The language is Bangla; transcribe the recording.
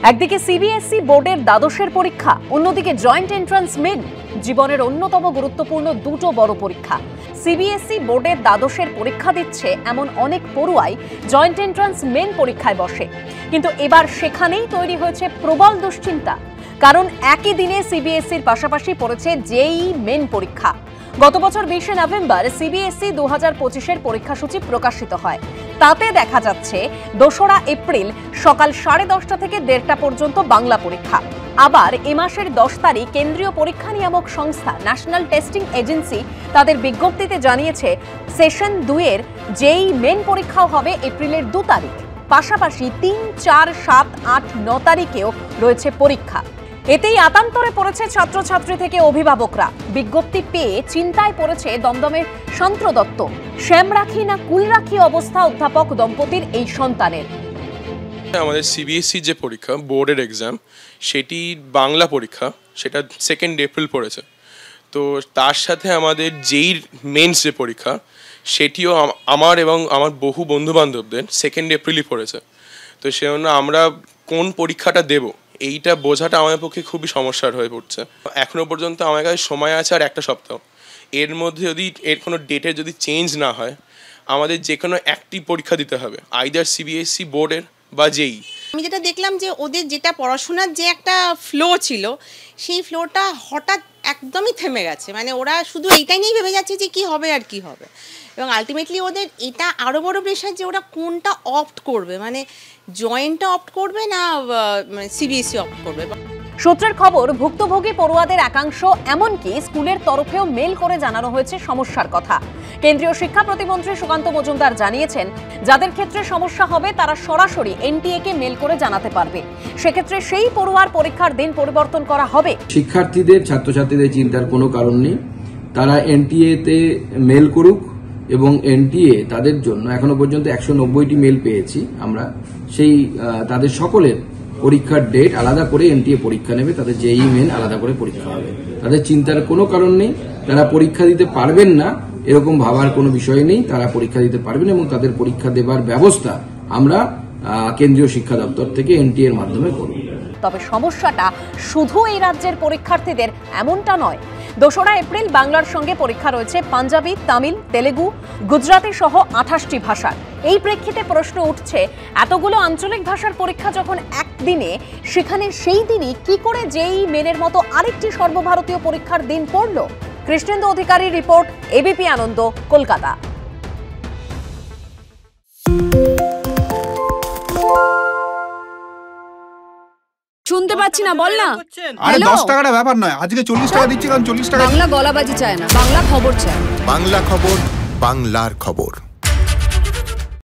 একদিকে সিবিএসই বোর্ডের দ্বাদশের পরীক্ষা, অন্যদিকে জয়েন্ট এন্ট্রান্স মেন, জীবনের অন্যতম গুরুত্বপূর্ণ দুটো বড় পরীক্ষা। সিবিএসই বোর্ডের দ্বাদশের পরীক্ষা দিচ্ছে এমন অনেক পড়ুয়াই জয়েন্ট এন্ট্রান্স মেন পরীক্ষায় বসে, কিন্তু এবার সেখানেই তৈরি হয়েছে প্রবল দুশ্চিন্তা। কারণ একই দিনে সিবিএসইর পাশাপাশি পড়েছে জেইই মেন পরীক্ষা। গত বছর 20শে নভেম্বর সিবিএসই 2025-এর পরীক্ষাসূচি প্রকাশিত হয়। তাতে দেখা যাচ্ছে 2রা এপ্রিল সকাল 10:30 থেকে 1:30 পর্যন্ত বাংলা পরীক্ষা। আবার এ মাসের 10 তারিখ কেন্দ্রীয় পরীক্ষা নিয়ামক সংস্থা ন্যাশনাল টেস্টিং এজেন্সি তাদের বিজ্ঞপ্তিতে জানিয়েছে সেশন 2-এর জেইই মেন পরীক্ষাও হবে এপ্রিলের 2 তারিখ। পাশাপাশি 3, 4, 7, 8, 9 তারিখেও রয়েছে পরীক্ষা। এতেই আতান্তরে পড়েছে ছাত্রছাত্রী থেকে অভিভাবকরা। বিজ্ঞপ্তি পেয়ে চিন্তায় পড়েছে দমদমের সন্ত্র দত্ত। শ্যামরাখি না কুলরাখি অবস্থা অধ্যাপক দম্পতির এই সন্তানের। আমাদের সিবিএসই যে পরীক্ষা বোর্ডের এক্সাম, সেটি বাংলা পরীক্ষা, সেটা 2 এপ্রিল পড়েছে। তো তার সাথে আমাদের জেইর মেন্স যে পরীক্ষা, সেটিও আমার এবং আমার বহু বন্ধুবান্ধবদের 2 এপ্রিলই পড়েছে। তো সেজন্য আমরা কোন পরীক্ষাটা দেব এইটা বোঝাটা আমাদের পক্ষে খুবই সমস্যার হয়ে পড়ছে। এখনো পর্যন্ত আমার কাছে সময় আছে আর 1 সপ্তাহ। এর মধ্যে যদি এর কোনো ডেটের যদি চেঞ্জ না হয়, আমাদের যে কোনো একটি পরীক্ষা দিতে হবে, আইদার সিবিএসই বোর্ডের বা জেইই। আমি যেটা দেখলাম যে ওদের যেটা পড়াশোনার যে একটা ফ্লো ছিল, সেই ফ্লোটা হঠাৎ একদমই থেমে গেছে। মানে ওরা শুধু এইটাই নিয়েই ভেবে যাচ্ছে যে কি হবে আর কি হবে, এবং আলটিমেটলি ওদের এটা আরও বড় প্রেশার যে ওরা কোনটা অপ্ট করবে, মানে জয়েন্টটা অপ্ট করবে না সিবিএসই অপ্ট করবে। সূত্রের খবর, ভুক্তভোগী পড়ুয়াদের একাংশ এমনকি স্কুলের তরফেও মেল করে জানানো হয়েছে সমস্যার কথা। কেন্দ্রীয় শিক্ষা প্রতিমন্ত্রী সুকান্ত মজুমদার জানিয়েছেন, যাদের ক্ষেত্রে সমস্যা হবে তারা সরাসরি এনটিএ-কে মেল করে জানাতে পারবে। সেক্ষেত্রে সেই পড়ুয়ার পরীক্ষার দিন পরিবর্তন করা হবে। শিক্ষার্থীদের, ছাত্রছাত্রীদের চিন্তার কোনো কারণ নেই। তারা এনটিএ-তে মেল করুক, এবং এনটিএ তাদের জন্য এখনো পর্যন্ত 190টি মেল পেয়েছি আমরা। সেই তাদের সকলের পরীক্ষার ডেট আলাদা করে এনটিএ পরীক্ষা নেবে, তাদের জেইই মেন আলাদা করে পরীক্ষা হবে। তাদের চিন্তার কোনো কারণ নেই। তারা পরীক্ষা দিতে পারবেন না এরকম ভাবার কোনো বিষয় নেই। তারা পরীক্ষা দিতে পারবেন এবং তাদের পরীক্ষা দেবার ব্যবস্থা আমরা কেন্দ্রীয় শিক্ষা দপ্তর থেকে এনটিএ এর মাধ্যমে করব। তবে সমস্যাটা শুধু এই রাজ্যের পরীক্ষার্থীদের এমনটা নয়। 2রা এপ্রিল বাংলার সঙ্গে পরীক্ষা রয়েছে পাঞ্জাবি, তামিল, তেলেগু, গুজরাটি সহ 28টি ভাষার। এই প্রেক্ষিতে প্রশ্ন উঠছে, এতগুলো আঞ্চলিক ভাষার পরীক্ষা যখন একদিনে, সেখানে সেই দিনই কি করে জেইই মেনের মতো আরেকটি সর্বভারতীয় পরীক্ষার দিন পড়ল? কৃষ্ণেন্দু অধিকারীর রিপোর্ট, এবিপি আনন্দ, কলকাতা। শুনতে পাচ্ছি না, বল না। আরে 10 টাকাটা ব্যাপার নয়, আজকে 40 টাকা দিচ্ছি, কারণ 40 টাকা বাংলা গলাবাজি চায় না, বাংলা খবর চায়। বাংলা খবর, বাংলার খবর।